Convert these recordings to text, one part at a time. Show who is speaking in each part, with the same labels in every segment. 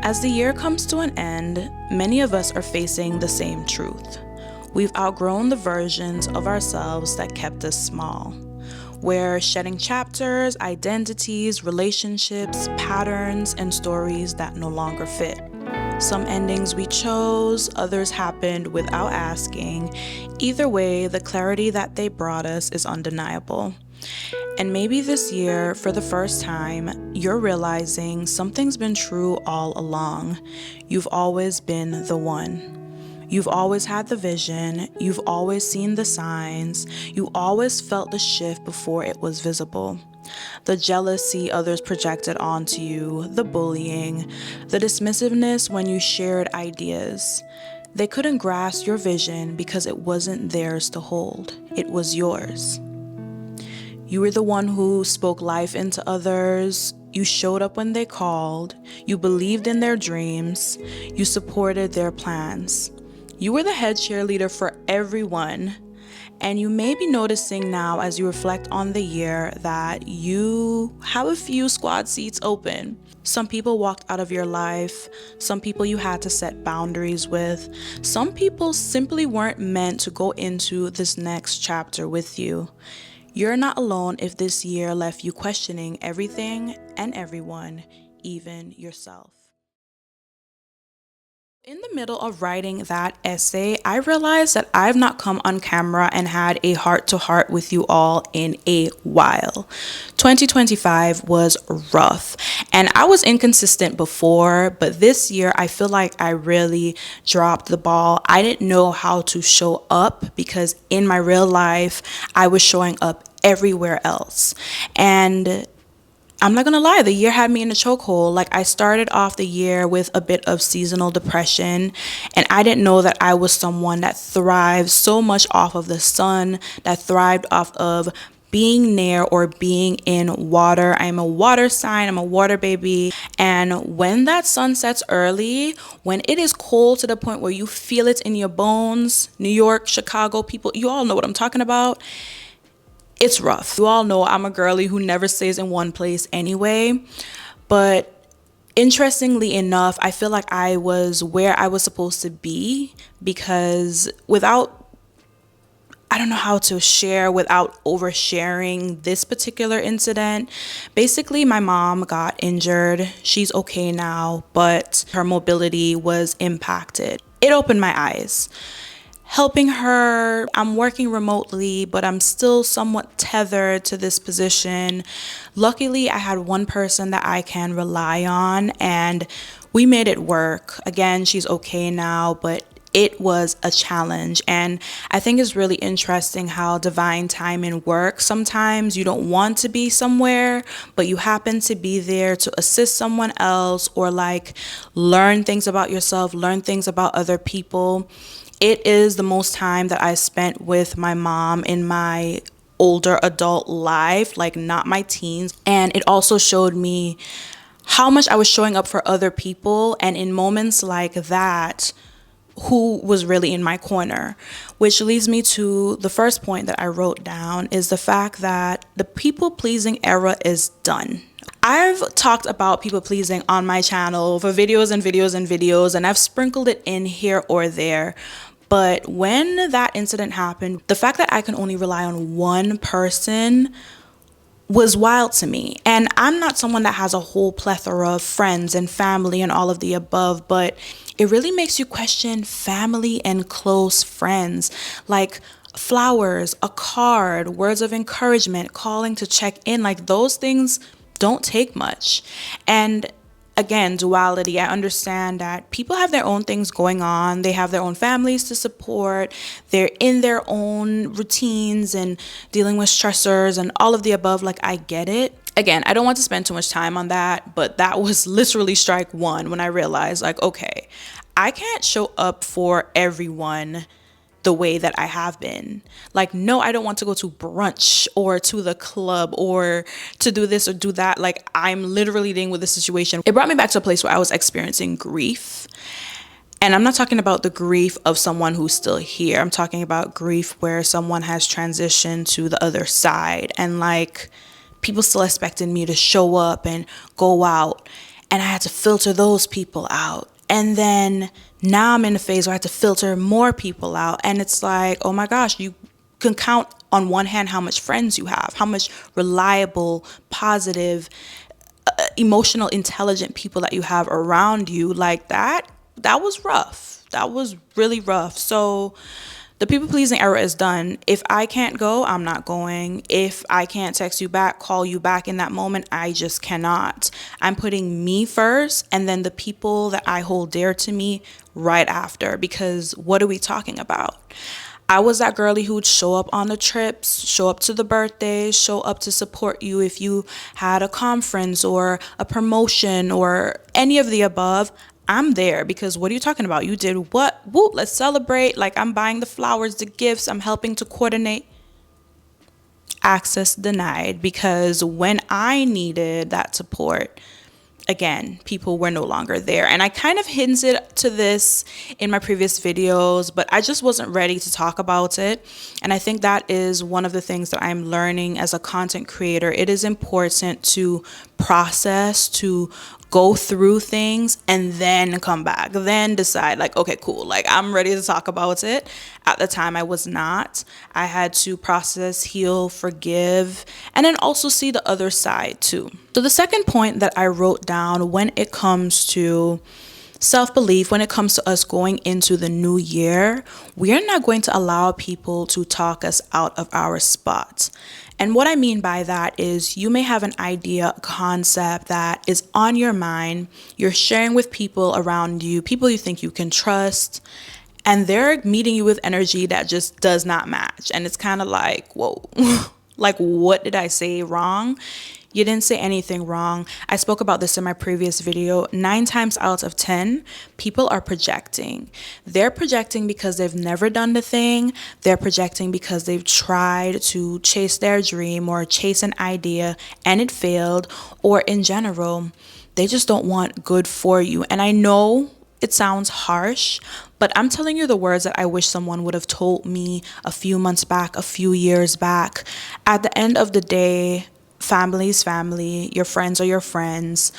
Speaker 1: As the year comes to an end, many of us are facing the same truth. We've outgrown the versions of ourselves that kept us small. We're shedding chapters, identities, relationships, patterns, and stories that no longer fit. Some endings we chose, others happened without asking. Either way, the clarity that they brought us is undeniable. And maybe this year, for the first time, you're realizing something's been true all along. You've always been the one. You've always had the vision, you've always seen the signs, you always felt the shift before it was visible. The jealousy others projected onto you, the bullying, the dismissiveness when you shared ideas. They couldn't grasp your vision because it wasn't theirs to hold, it was yours. You were the one who spoke life into others. You showed up when they called. You believed in their dreams. You supported their plans. You were the head cheerleader for everyone. And you may be noticing now as you reflect on the year that you have a few squad seats open. Some people walked out of your life. Some people you had to set boundaries with. Some people simply weren't meant to go into this next chapter with you. You're not alone if this year left you questioning everything and everyone, even yourself. In the middle of writing that essay, I realized that I've not come on camera and had a heart-to-heart with you all in a while. 2025 was rough, and I was inconsistent before, but this year I feel like I really dropped the ball. I didn't know how to show up because in my real life, I was showing up everywhere else. And I'm not gonna lie, the year had me in a chokehold. Like, I started off the year with a bit of seasonal depression, and I didn't know that I was someone that thrived so much off of the sun, that thrived off of being near or being in water. I'm a water sign, I'm a water baby. And when that sun sets early, when it is cold to the point where you feel it in your bones, New York, Chicago people, you all know what I'm talking about. It's rough. You all know I'm a girly who never stays in one place anyway. But interestingly enough, I feel like I was where I was supposed to be because I don't know how to share without oversharing this particular incident. Basically, my mom got injured. She's okay now, but her mobility was impacted. It opened my eyes. Helping her, I'm working remotely, but I'm still somewhat tethered to this position. Luckily, I had one person that I can rely on, and we made it work. Again, she's okay now, but it was a challenge. And I think it's really interesting how divine timing works. Sometimes you don't want to be somewhere, but you happen to be there to assist someone else or like learn things about yourself, learn things about other people. It is the most time that I spent with my mom in my older adult life, like not my teens. And it also showed me how much I was showing up for other people. And in moments like that, who was really in my corner, which leads me to the first point that I wrote down is the fact that the people pleasing era is done. I've talked about people pleasing on my channel for videos and videos and videos, and I've sprinkled it in here or there. But when that incident happened, the fact that I can only rely on one person was wild to me. And I'm not someone that has a whole plethora of friends and family and all of the above, but it really makes you question family and close friends. Like flowers, a card, words of encouragement, calling to check in, like those things don't take much. And again, duality. I understand that people have their own things going on. They have their own families to support. They're in their own routines and dealing with stressors and all of the above. Like, I get it. Again, I don't want to spend too much time on that, but that was literally strike one when I realized, like, okay, I can't show up for everyone the way that I have been. Like, no, I don't want to go to brunch or to the club or to do this or do that. Like, I'm literally dealing with the situation. It brought me back to a place where I was experiencing grief. And I'm not talking about the grief of someone who's still here. I'm talking about grief where someone has transitioned to the other side and like people still expecting me to show up and go out. and I had to filter those people out. And then now I'm in a phase where I have to filter more people out. And it's like, oh my gosh, you can count on one hand how much friends you have, how much reliable, positive, emotional, intelligent people that you have around you. Like that was rough. That was really rough. So the people pleasing era is done. If I can't go, I'm not going. If I can't text you back, call you back in that moment, I just cannot. I'm putting me first and then the people that I hold dear to me right after. Because what are we talking about? I was that girly who would show up on the trips, show up to the birthdays, show up to support you if you had a conference or a promotion or any of the above. I'm there because what are you talking about? You did what? Woo, let's celebrate. Like I'm buying the flowers, the gifts, I'm helping to coordinate. Access denied because when I needed that support, again, people were no longer there. And I kind of hinted to this in my previous videos, but I just wasn't ready to talk about it. And I think that is one of the things that I'm learning as a content creator. It is important to process, to go through things and then come back, then decide like, okay, cool, like I'm ready to talk about it. At the time I was not. I had to process, heal, forgive, and then also see the other side too. So the second point that I wrote down when it comes to self-belief, when it comes to us going into the new year, we are not going to allow people to talk us out of our spots. And what I mean by that is you may have an idea, a concept that is on your mind, you're sharing with people around you, people you think you can trust, and they're meeting you with energy that just does not match. And it's kind of like, whoa, like what did I say wrong? You didn't say anything wrong. I spoke about this in my previous video. 9 times out of 10, people are projecting. They're projecting because they've never done the thing. They're projecting because they've tried to chase their dream or chase an idea and it failed. Or in general, they just don't want good for you. And I know it sounds harsh, but I'm telling you the words that I wish someone would have told me a few months back, a few years back. At the end of the day, family is family, your friends are your friends.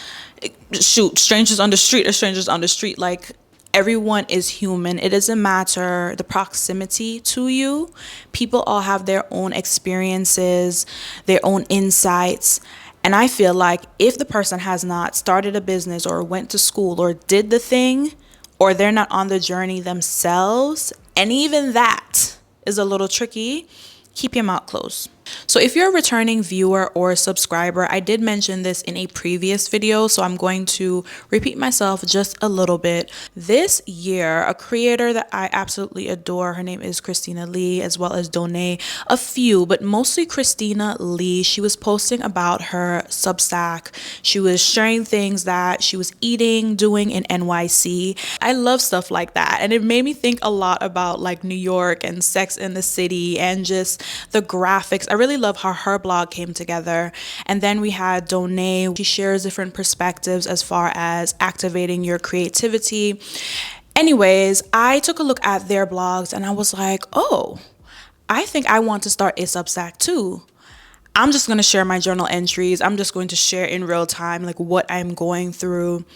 Speaker 1: Shoot, strangers on the street are strangers on the street. Like, everyone is human. It doesn't matter the proximity to you. People all have their own experiences, their own insights. And I feel like if the person has not started a business or went to school or did the thing, or they're not on the journey themselves, and even that is a little tricky, keep your mouth closed. So if you're a returning viewer or subscriber, I did mention this in a previous video, so I'm going to repeat myself just a little bit. This year, a creator that I absolutely adore, her name is Christina Lee, as well as Donay, a few, but mostly Christina Lee. She was posting about her Substack. She was sharing things that she was eating, doing in NYC. I love stuff like that, and it made me think a lot about like New York and Sex in the City and just the graphics. I really love how her blog came together. And then we had Donay. She shares different perspectives as far as activating your creativity. Anyways, I took a look at their blogs and I was like, oh, I think I want to start a Substack too. I'm just going to share my journal entries. I'm just going to share in real time like what I'm going through.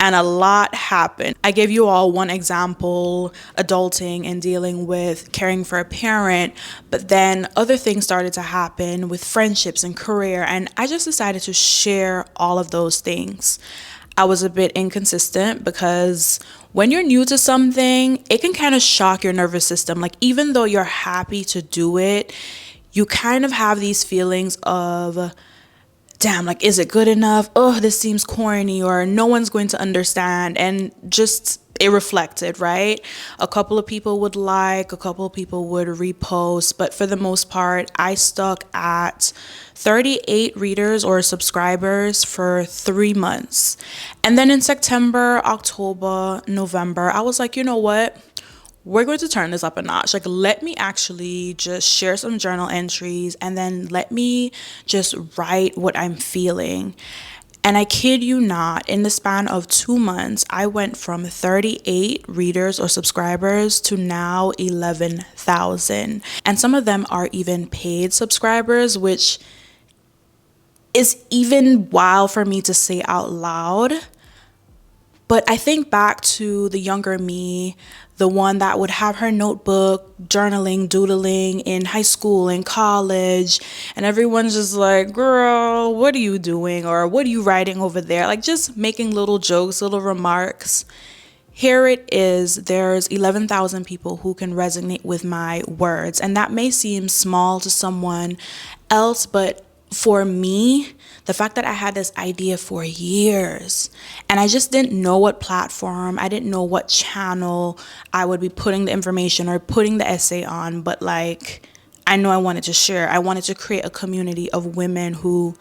Speaker 1: And a lot happened. I gave you all one example, adulting and dealing with caring for a parent, but then other things started to happen with friendships and career, and I just decided to share all of those things. I was a bit inconsistent because when you're new to something, it can kind of shock your nervous system. Like, even though you're happy to do it, you kind of have these feelings of, damn, like, is it good enough? Oh, this seems corny, or no one's going to understand. And just, it reflected, right? A couple of people would like, a couple of people would repost, but for the most part, I stuck at 38 readers or subscribers for 3 months. And then in September, October, November, I was like, you know what? We're going to turn this up a notch. Like, let me actually just share some journal entries and then let me just write what I'm feeling. And I kid you not, in the span of 2 months, I went from 38 readers or subscribers to now 11,000. And some of them are even paid subscribers, which is even wild for me to say out loud. But I think back to the younger me, the one that would have her notebook, journaling, doodling in high school, in college, and everyone's just like, girl, what are you doing? Or what are you writing over there? Like just making little jokes, little remarks. Here it is, there's 11,000 people who can resonate with my words. And that may seem small to someone else, but for me, the fact that I had this idea for years and I just didn't know what platform, I didn't know what channel I would be putting the information or putting the essay on, but like, I know I wanted to share. I wanted to create a community of women who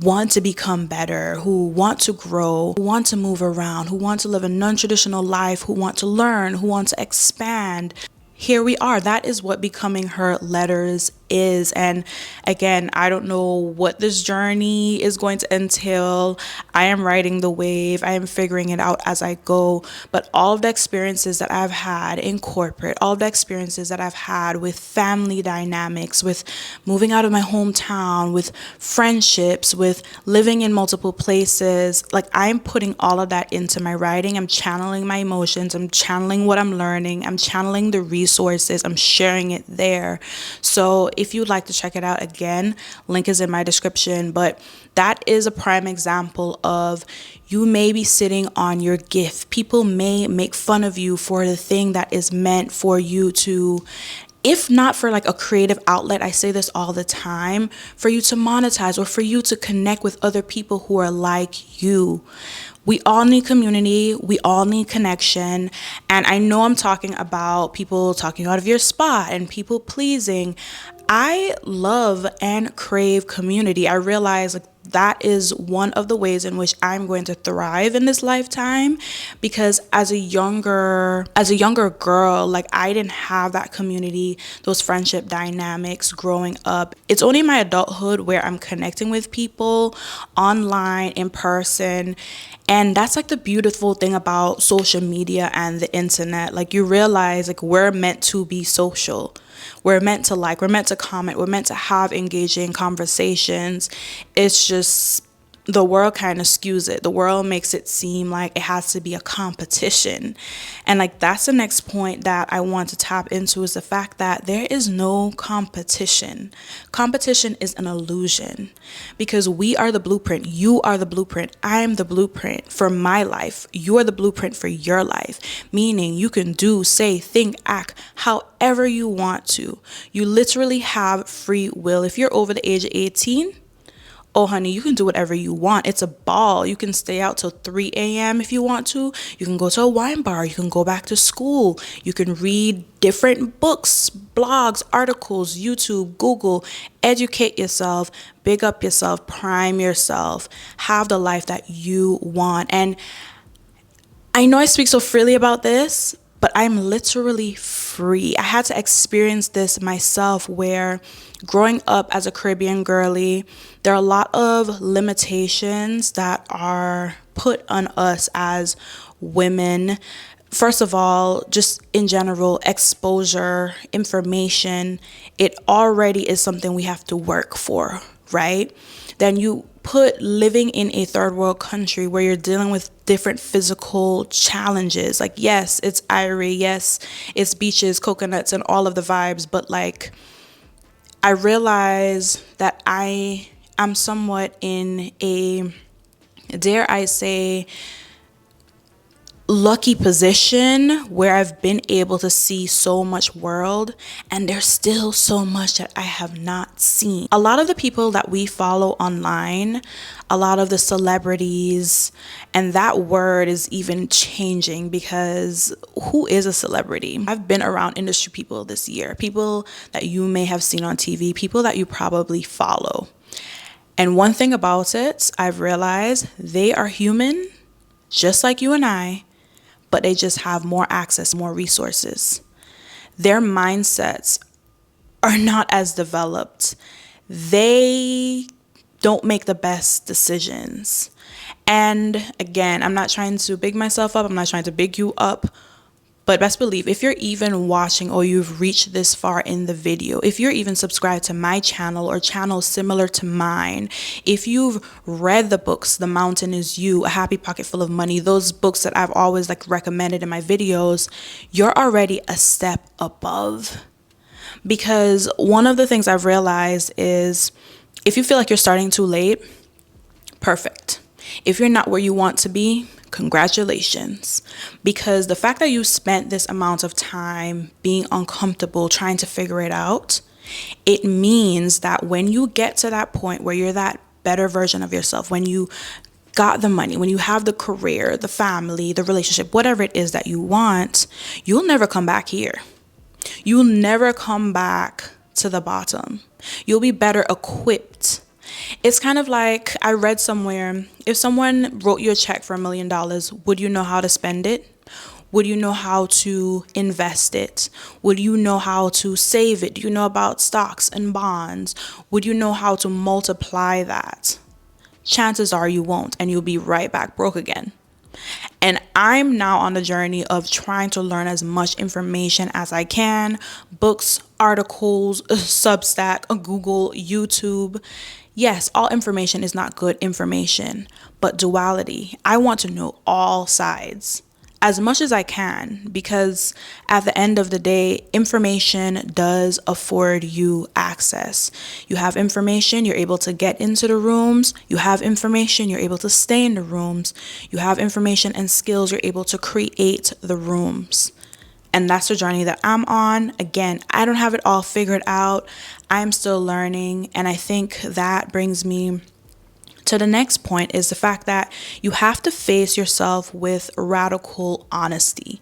Speaker 1: want to become better, who want to grow, who want to move around, who want to live a non-traditional life, who want to learn, who want to expand. Here we are. That is what Becoming Her Letters is. And again, I don't know what this journey is going to entail. I am riding the wave. I am figuring it out as I go. But all of the experiences that I've had in corporate, all of the experiences that I've had with family dynamics, with moving out of my hometown, with friendships, with living in multiple places, like I'm putting all of that into my writing. I'm channeling my emotions. I'm channeling what I'm learning. I'm channeling the resources. I'm sharing it there. So if you'd like to check it out, again, link is in my description. But that is a prime example of you may be sitting on your gift. People may make fun of you for the thing that is meant for you to, if not for like a creative outlet, I say this all the time, for you to monetize or for you to connect with other people who are like you. We all need community. We all need connection. And I know I'm talking about people talking out of your spot and people pleasing. I love and crave community. I realize like that is one of the ways in which I'm going to thrive in this lifetime, because as a younger girl, like I didn't have that community, those friendship dynamics growing up. It's only my adulthood where I'm connecting with people online, in person. And that's like the beautiful thing about social media and the internet. Like you realize like we're meant to be social. We're meant to like, we're meant to comment, we're meant to have engaging conversations. It's just the world kind of skews it. The world makes it seem like it has to be a competition. And like that's the next point that I want to tap into, is the fact that there is no competition. Competition is an illusion, because we are the blueprint. You are the blueprint. I am the blueprint for my life. You are the blueprint for your life, meaning you can do, say, think, act however you want to. You literally have free will. If you're over the age of 18, oh, honey, you can do whatever you want. It's a ball. You can stay out till 3 a.m. if you want to. You can go to a wine bar. You can go back to school. You can read different books, blogs, articles, YouTube, Google. Educate yourself, big up yourself, prime yourself, have the life that you want. And I know I speak so freely about this, but I'm literally free. I had to experience this myself, where growing up as a Caribbean girly, there are a lot of limitations that are put on us as women. First of all, just in general, exposure, information, it already is something we have to work for, right? Then you put living in a third world country where you're dealing with different physical challenges. Like, yes, it's Irie, yes, it's beaches, coconuts, and all of the vibes, but like, I realize that I am somewhat in a, dare I say, lucky position where I've been able to see so much world, and there's still so much that I have not seen. A lot of the people that we follow online, a lot of the celebrities, and that word is even changing, because who is a celebrity? I've been around industry people this year, people that you may have seen on TV, people that you probably follow. And one thing about it, I've realized they are human, just like you and I, but they just have more access, more resources. Their mindsets are not as developed. They don't make the best decisions. And again, I'm not trying to big myself up. I'm not trying to big you up. But best believe, if you're even watching or you've reached this far in the video, if you're even subscribed to my channel or channels similar to mine, if you've read the books, The Mountain Is You, A Happy Pocket Full of Money, those books that I've always like recommended in my videos, you're already a step above. Because one of the things I've realized is if you feel like you're starting too late, perfect. If you're not where you want to be, congratulations. Because the fact that you spent this amount of time being uncomfortable trying to figure it out, it means that when you get to that point where you're that better version of yourself, when you got the money, when you have the career, the family, the relationship, whatever it is that you want, you'll never come back here. You'll never come back to the bottom. You'll be better equipped. It's kind of like I read somewhere, if someone wrote you a check for $1 million, would you know how to spend it? Would you know how to invest it? Would you know how to save it? Do you know about stocks and bonds? Would you know how to multiply that? Chances are you won't, and you'll be right back broke again. And I'm now on the journey of trying to learn as much information as I can. Books, articles, Substack, Google, YouTube. Yes, all information is not good information, but duality. I want to know all sides as much as I can, because at the end of the day, information does afford you access. You have information, you're able to get into the rooms. You have information, you're able to stay in the rooms. You have information and skills, you're able to create the rooms. And that's the journey that I'm on. Again, I don't have it all figured out. I'm still learning. And I think that brings me to the next point, is the fact that you have to face yourself with radical honesty.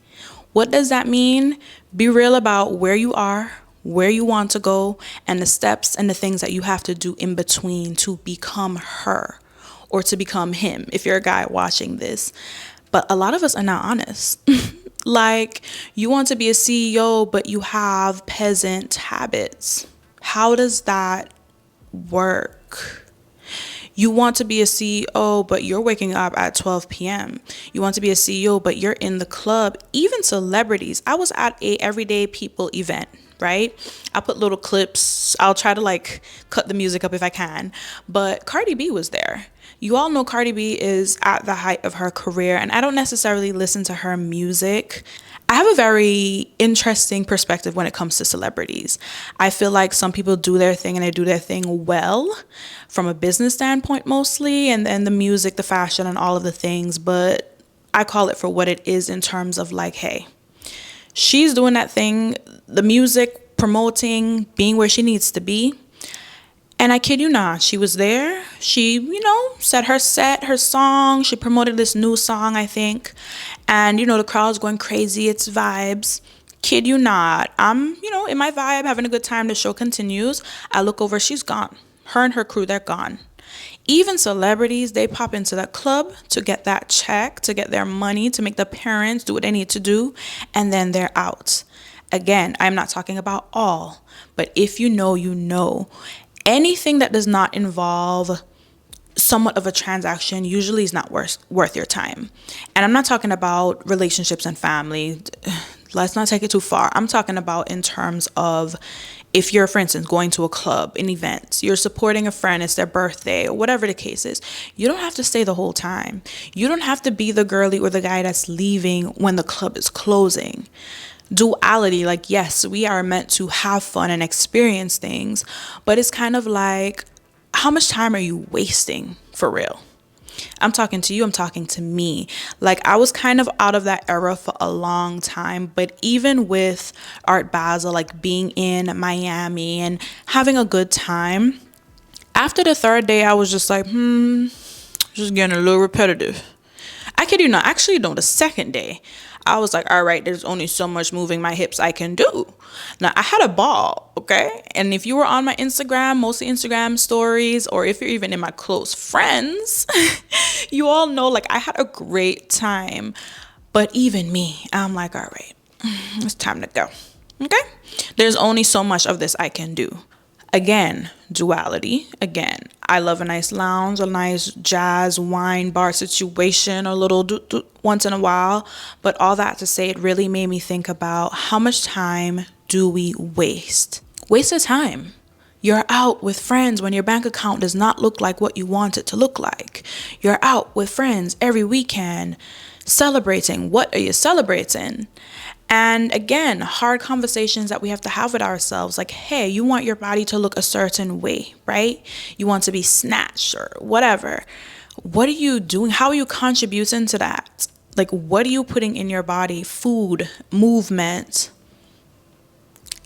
Speaker 1: What does that mean? Be real about where you are, where you want to go, and the steps and the things that you have to do in between to become her or to become him, if you're a guy watching this. But a lot of us are not honest. Like, you want to be a CEO, but you have peasant habits. How does that work? You want to be a CEO, but you're waking up at 12 p.m. You want to be a CEO, but you're in the club. Even celebrities. I was at a Everyday People event, right? I'll put little clips. I'll try to like cut the music up if I can. But Cardi B was there. You all know Cardi B is at the height of her career, and I don't necessarily listen to her music. I have a very interesting perspective when it comes to celebrities. I feel like some people do their thing and they do their thing well from a business standpoint mostly, and then the music, the fashion, and all of the things. But I call it for what it is in terms of like, hey, she's doing that thing, the music, promoting, being where she needs to be. And I kid you not, she was there. She, said her set, her song. She promoted this new song, I think. And, the crowd's going crazy. It's vibes. Kid you not. I'm, in my vibe, having a good time. The show continues. I look over, she's gone. Her and her crew, they're gone. Even celebrities, they pop into that club to get that check, to get their money, to make the parents do what they need to do. And then they're out. Again, I'm not talking about all. But if you know, you know. Anything that does not involve somewhat of a transaction usually is not worth your time. And I'm not talking about relationships and family. Let's not take it too far. I'm talking about in terms of if you're, for instance, going to a club, an event, you're supporting a friend, it's their birthday, or whatever the case is. You don't have to stay the whole time. You don't have to be the girlie or the guy that's leaving when the club is closing. Duality, like, yes, we are meant to have fun and experience things, but it's kind of like, how much time are you wasting for real? I'm talking to you, I'm talking to me. Like, I was kind of out of that era for a long time, but even with Art Basel, like being in Miami and having a good time, after the third day, I was just like, just getting a little repetitive. I kid you not, actually, no, the second day, I was like, all right, there's only so much moving my hips I can do. Now, I had a ball, okay? And if you were on my Instagram, mostly Instagram stories, or if you're even in my close friends, you all know, like, I had a great time. But even me, I'm like, all right, it's time to go, okay? There's only so much of this I can do. Again, duality. Again, I love a nice lounge, a nice jazz wine bar situation, a little once in a while. But all that to say, it really made me think about how much time do we waste? Wasted time. You're out with friends when your bank account does not look like what you want it to look like. You're out with friends every weekend celebrating. What are you celebrating? And again, hard conversations that we have to have with ourselves. Like, hey, you want your body to look a certain way, right? You want to be snatched or whatever. What are you doing? How are you contributing to that? Like, what are you putting in your body? Food, movement.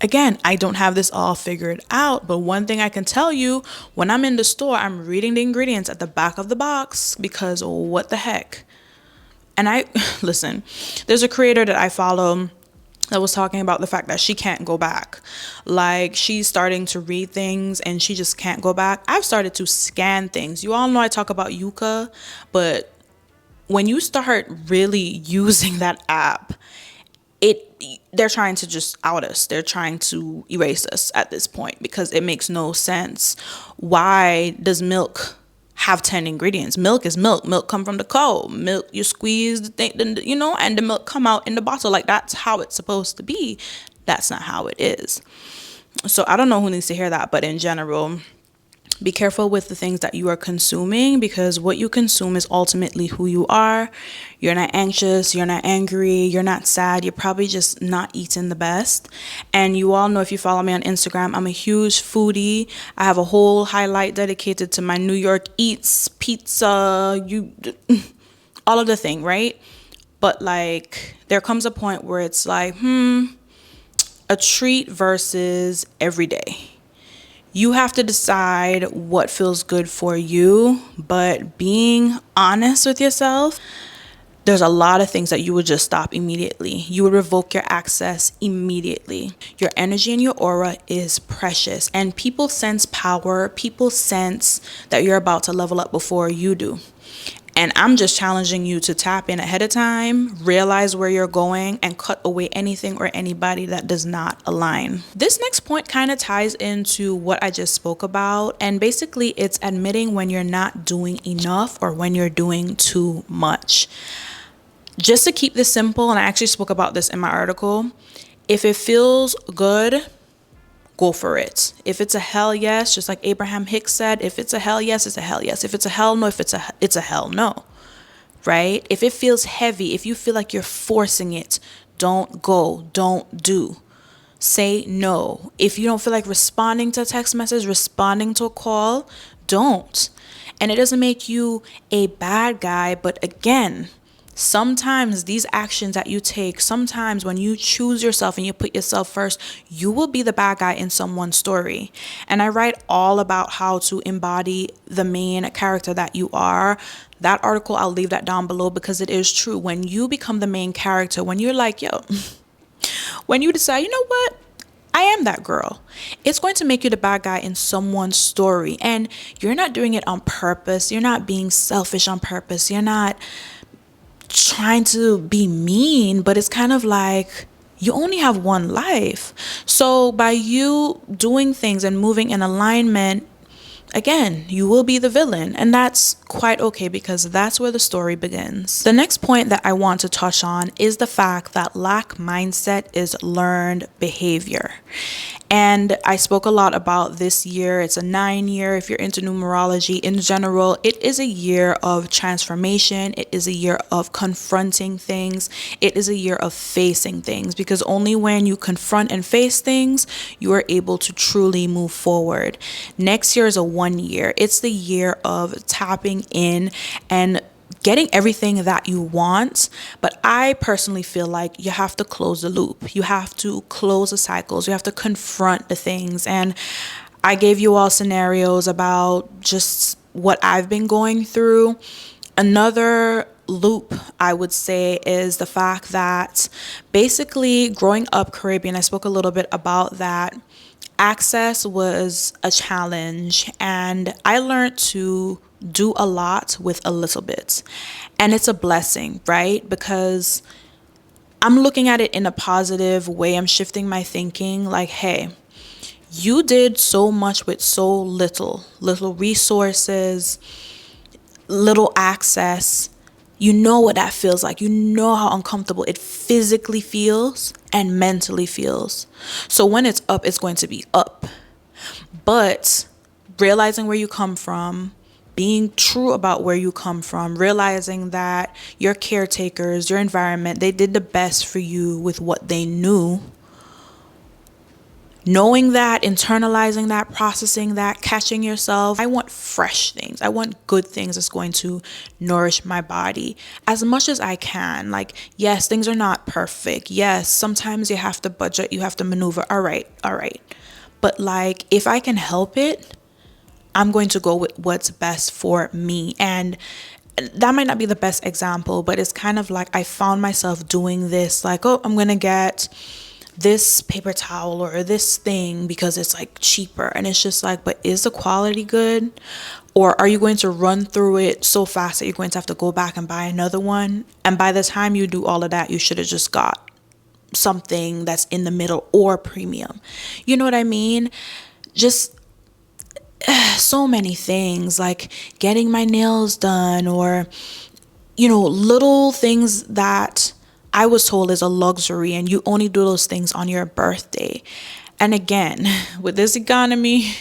Speaker 1: Again, I don't have this all figured out, but one thing I can tell you, when I'm in the store, I'm reading the ingredients at the back of the box because what the heck? And listen, there's a creator that I follow that was talking about the fact that she can't go back. Like, she's starting to read things and she just can't go back. I've started to scan things. You all know I talk about Yuka, but when you start really using that app, they're trying to just out us. They're trying to erase us at this point because it makes no sense. Why does milk have 10 ingredients? Milk is milk. Milk come from the cow. Milk, you squeeze the thing, and the milk come out in the bottle. Like, that's how it's supposed to be. That's not how it is. So I don't know who needs to hear that, but in general, be careful with the things that you are consuming, because what you consume is ultimately who you are. You're not anxious, you're not angry, you're not sad, you're probably just not eating the best. And you all know, if you follow me on Instagram, I'm a huge foodie. I have a whole highlight dedicated to my New York eats, pizza, all of the thing, right? But like, there comes a point where it's like, a treat versus every day. You have to decide what feels good for you, but being honest with yourself, there's a lot of things that you would just stop immediately. You would revoke your access immediately. Your energy and your aura is precious, and people sense power. People sense that you're about to level up before you do. And I'm just challenging you to tap in ahead of time, realize where you're going, and cut away anything or anybody that does not align. This next point kind of ties into what I just spoke about. And basically, it's admitting when you're not doing enough or when you're doing too much. Just to keep this simple, and I actually spoke about this in my article, if it feels good, go for it. If it's a hell yes, just like Abraham Hicks said, if it's a hell yes, it's a hell yes. If it's a hell no, it's a hell no, right? If it feels heavy, if you feel like you're forcing it, don't go, don't do. Say no. If you don't feel like responding to a text message, responding to a call, don't. And it doesn't make you a bad guy, but again, sometimes these actions that you take, sometimes when you choose yourself and you put yourself first, you will be the bad guy in someone's story. And I write all about how to embody the main character that you are. That article, I'll leave that down below, because it is true. When you become the main character, when you're like, when you decide, you know what? I am that girl. It's going to make you the bad guy in someone's story. And you're not doing it on purpose. You're not being selfish on purpose. You're not trying to be mean, but it's kind of like you only have one life. So by you doing things and moving in alignment, again, you will be the villain, and that's quite okay, because that's where the story begins. The next point that I want to touch on is the fact that lack mindset is learned behavior. And I spoke a lot about this year. It's a 9-year. If you're into numerology in general, it is a year of transformation. It is a year of confronting things. It is a year of facing things, because only when you confront and face things, you are able to truly move forward. Next year is a 1 year. It's the year of tapping in and getting everything that you want. But I personally feel like you have to close the loop. You have to close the cycles. You have to confront the things. And I gave you all scenarios about just what I've been going through. Another loop, I would say, is the fact that basically growing up Caribbean, I spoke a little bit about that. Access was a challenge, and I learned to do a lot with a little bit. And it's a blessing, right? Because I'm looking at it in a positive way. I'm shifting my thinking like, hey, You did so much with so little resources, little access. You know what that feels like. You know how uncomfortable it physically feels and mentally feels. So when it's up, it's going to be up. But realizing where you come from, being true about where you come from, realizing that your caretakers, your environment, they did the best for you with what they knew. Knowing that, internalizing that, processing that, catching yourself. I want fresh things. I want good things that's going to nourish my body as much as I can. Like, yes, things are not perfect. Yes, sometimes you have to budget, you have to maneuver. All right, all right. But like, if I can help it, I'm going to go with what's best for me. And that might not be the best example, but it's kind of like I found myself doing this, like, oh, I'm going to get this paper towel or this thing because it's like cheaper. And it's just like, but is the quality good? Or are you going to run through it so fast that you're going to have to go back and buy another one? And by the time you do all of that, you should have just got something that's in the middle or premium. You know what I mean? Just so many things, like getting my nails done, or little things that I was told is a luxury and you only do those things on your birthday. And again, with this economy,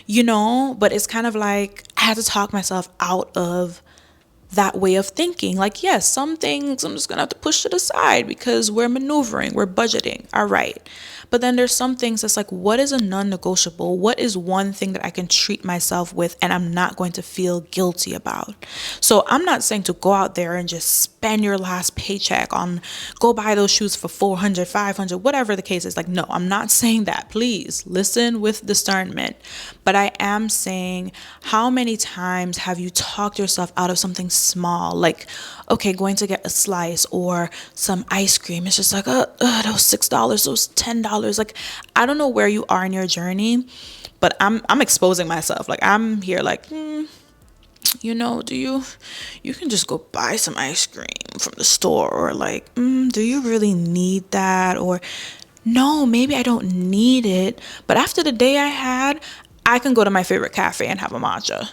Speaker 1: but it's kind of like I had to talk myself out of that way of thinking. Like, yes, some things I'm just gonna have to push to the side because we're maneuvering, we're budgeting. All right. But then there's some things that's like, what is a non-negotiable? What is one thing that I can treat myself with and I'm not going to feel guilty about? So I'm not saying to go out there and just spend your last paycheck on go buy those shoes for 400, 500, whatever the case is. Like, no, I'm not saying that. Please listen with discernment. But I am saying, how many times have you talked yourself out of something small? Like, okay, going to get a slice or some ice cream. It's just like, those $6, those $10. Like, I don't know where you are in your journey, but I'm exposing myself. Like, I'm here like, do you can just go buy some ice cream from the store, or like, do you really need that? Or no, maybe I don't need it, but after the day I had, I can go to my favorite cafe and have a matcha.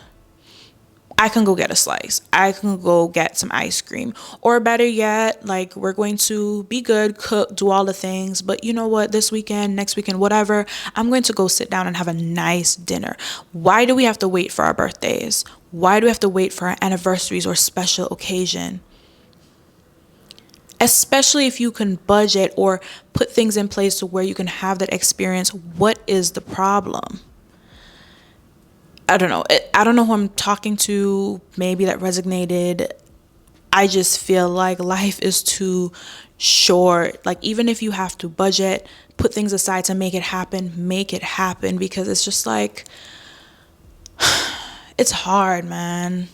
Speaker 1: I can go get a slice. I can go get some ice cream. Or better yet, like, we're going to be good, cook, do all the things. But you know what? This weekend, next weekend, whatever, I'm going to go sit down and have a nice dinner. Why do we have to wait for our birthdays? Why do we have to wait for our anniversaries or special occasion? Especially if you can budget or put things in place to where you can have that experience. What is the problem? I don't know. I don't know who I'm talking to. Maybe that resonated. I just feel like life is too short. Like, even if you have to budget, put things aside to make it happen, because it's just like, it's hard, man.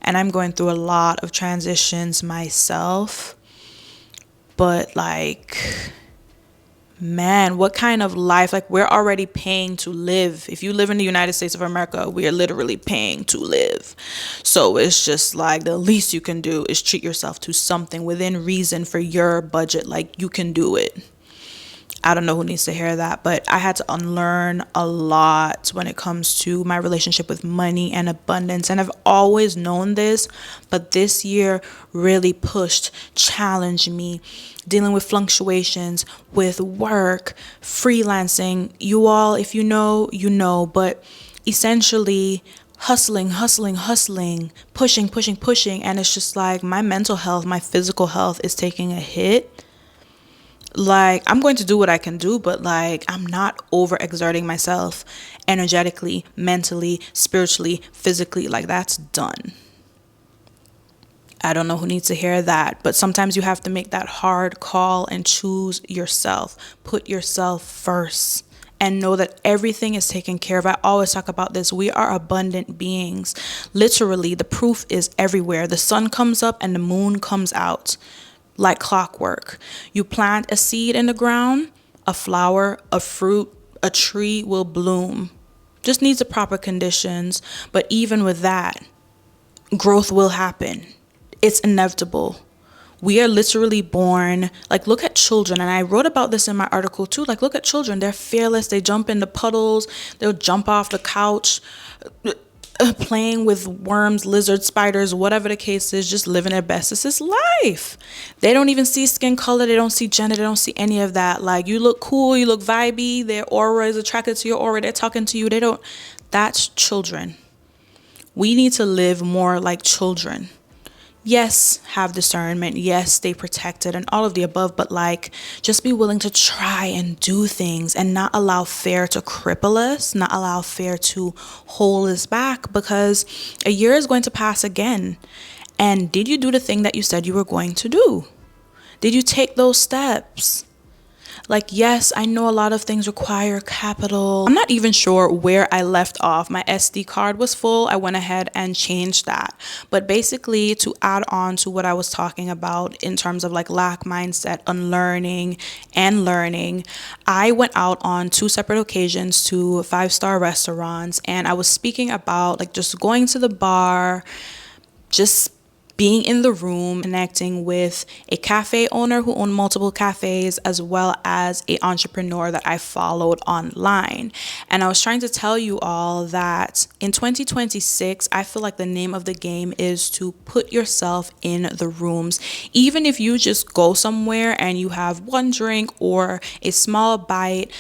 Speaker 1: And I'm going through a lot of transitions myself. But like, man, what kind of life? Like, we're already paying to live. If you live in the United States of America, we are literally paying to live. So it's just like, the least you can do is treat yourself to something within reason for your budget. Like, you can do it. I don't know who needs to hear that, but I had to unlearn a lot when it comes to my relationship with money and abundance. And I've always known this, but this year really challenged me, dealing with fluctuations with work, freelancing. You all, if you know, but essentially hustling, pushing. And it's just like, my mental health, my physical health is taking a hit. Like, I'm going to do what I can do, but like, I'm not overexerting myself energetically, mentally, spiritually, physically. Like, that's done. I don't know who needs to hear that, but sometimes you have to make that hard call and choose yourself. Put yourself first and know that everything is taken care of. I always talk about this. We are abundant beings. Literally, the proof is everywhere. The sun comes up and the moon comes out. Like clockwork. You plant a seed in the ground, a flower, a fruit, a tree will bloom. Just needs the proper conditions. But even with that, growth will happen. It's inevitable. We are literally born, like, look at children. And I wrote about this in my article too. Like, look at children. They're fearless. They jump into puddles. They'll jump off the couch, playing with worms, lizards, spiders, whatever the case is, just living their best. This is life. They don't even see skin color. They don't see gender. They don't see any of that. Like, you look cool. You look vibey. Their aura is attracted to your aura. They're talking to you. They don't. That's children. We need to live more like children. Yes, have discernment. Yes, stay protected and all of the above, but like, just be willing to try and do things and not allow fear to cripple us, not allow fear to hold us back, because a year is going to pass again. And did you do the thing that you said you were going to do? Did you take those steps? Like, yes, I know a lot of things require capital. I'm not even sure where I left off. My SD card was full. I went ahead and changed that. But basically, to add on to what I was talking about in terms of like lack mindset, unlearning and learning, I went out on 2 separate occasions to 5-star restaurants, and I was speaking about like just going to the bar, just being in the room, connecting with a cafe owner who owned multiple cafes, as well as an entrepreneur that I followed online. And I was trying to tell you all that in 2026, I feel like the name of the game is to put yourself in the rooms. Even if you just go somewhere and you have one drink or a small bite,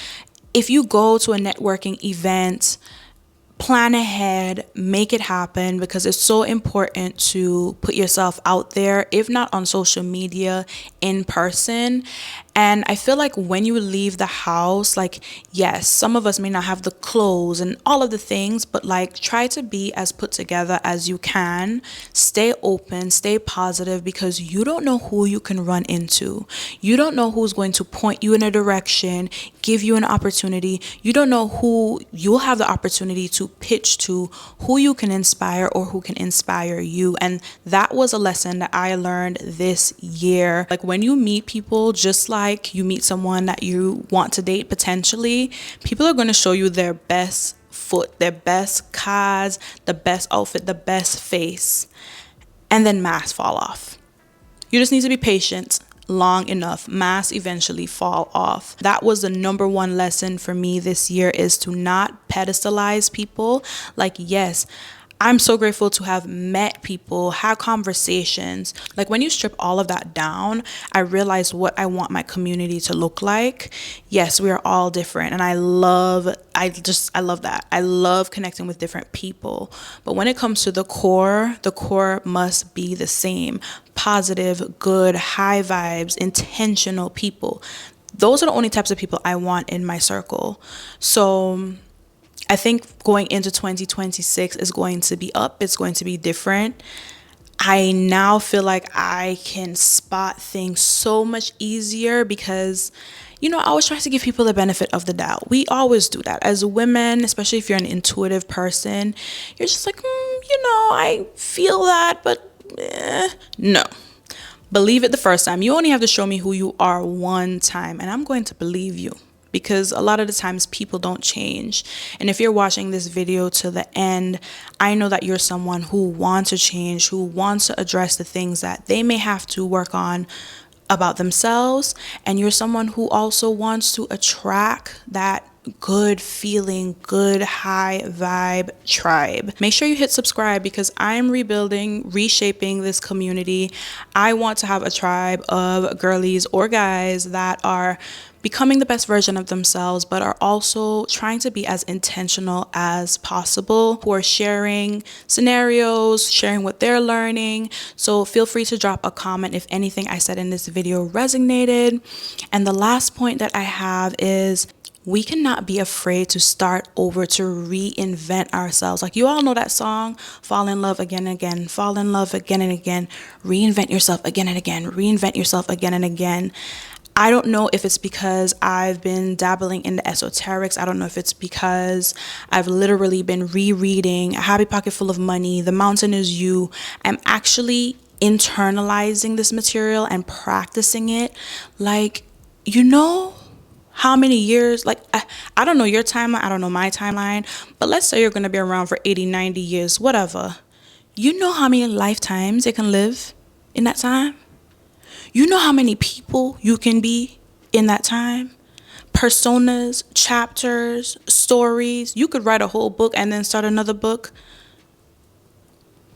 Speaker 1: if you go to a networking event, plan ahead, make it happen, because it's so important to put yourself out there, if not on social media, in person. And I feel like when you leave the house, like, yes, some of us may not have the clothes and all of the things, but like, try to be as put together as you can. Stay open, stay positive, because you don't know who you can run into. You don't know who's going to point you in a direction, give you an opportunity. You don't know who you'll have the opportunity to pitch to, who you can inspire or who can inspire you. And that was a lesson that I learned this year. Like, when you meet people, just like you meet someone that you want to date potentially, people are going to show you their best foot, their best cards, the best outfit, the best face, and then masks fall off. You just need to be patient long enough. Masks eventually fall off. That was the number one lesson for me this year, is to not pedestalize people. Like, yes, I'm so grateful to have met people, had conversations. Like, when you strip all of that down, I realized what I want my community to look like. Yes, we are all different, and I love that. I love connecting with different people. But when it comes to the core must be the same. Positive, good, high vibes, intentional people. Those are the only types of people I want in my circle. So I think going into 2026 is going to be up. It's going to be different. I now feel like I can spot things so much easier because, I always try to give people the benefit of the doubt. We always do that. As women, especially if you're an intuitive person, you're just like, I feel that, but no. Believe it the first time. You only have to show me who you are one time, and I'm going to believe you. Because a lot of the times people don't change. And if you're watching this video to the end, I know that you're someone who wants to change, who wants to address the things that they may have to work on about themselves. And you're someone who also wants to attract that good feeling, good high vibe tribe. Make sure you hit subscribe, because I'm rebuilding, reshaping this community. I want to have a tribe of girlies or guys that are becoming the best version of themselves, but are also trying to be as intentional as possible, who are sharing scenarios, sharing what they're learning. So feel free to drop a comment if anything I said in this video resonated. And the last point that I have is, we cannot be afraid to start over, to reinvent ourselves. Like, you all know that song, fall in love again and again, fall in love again and again, reinvent yourself again and again, reinvent yourself again and again. I don't know if it's because I've been dabbling in the esoterics. I don't know if it's because I've literally been rereading A Happy Pocket Full of Money, The Mountain Is You. I'm actually internalizing this material and practicing it. Like, how many years, like, I don't know your timeline, I don't know my timeline, but let's say you're going to be around for 80, 90 years, whatever. You know how many lifetimes you can live in that time? You know how many people you can be in that time? Personas, chapters, stories. You could write a whole book and then start another book.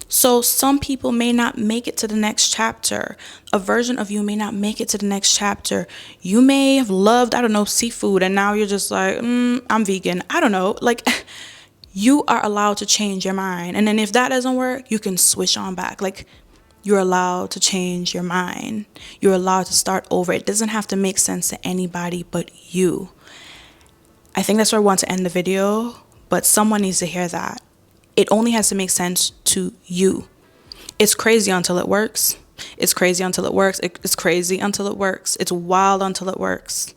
Speaker 1: So some people may not make it to the next chapter. A version of you may not make it to the next chapter. You may have loved, I don't know, seafood, and now you're just like, I'm vegan. I don't know. Like, you are allowed to change your mind. And then if that doesn't work, you can switch on back. Like, you're allowed to change your mind. You're allowed to start over. It doesn't have to make sense to anybody but you. I think that's where I want to end the video, but someone needs to hear that. It only has to make sense to you. It's crazy until it works. It's crazy until it works. It's crazy until it works. It's wild until it works.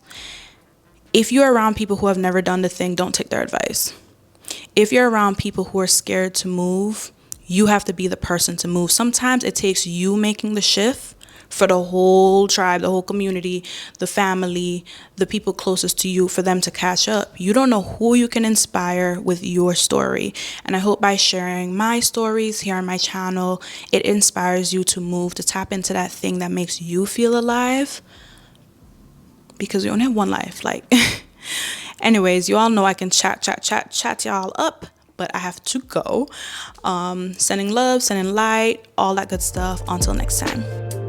Speaker 1: If you're around people who have never done the thing, don't take their advice. If you're around people who are scared to move, you have to be the person to move. Sometimes it takes you making the shift for the whole tribe, the whole community, the family, the people closest to you, for them to catch up. You don't know who you can inspire with your story. And I hope by sharing my stories here on my channel, it inspires you to move, to tap into that thing that makes you feel alive. Because we only have one life. Like, anyways, you all know I can chat y'all up, but I have to go. Sending love, sending light, all that good stuff. Until next time.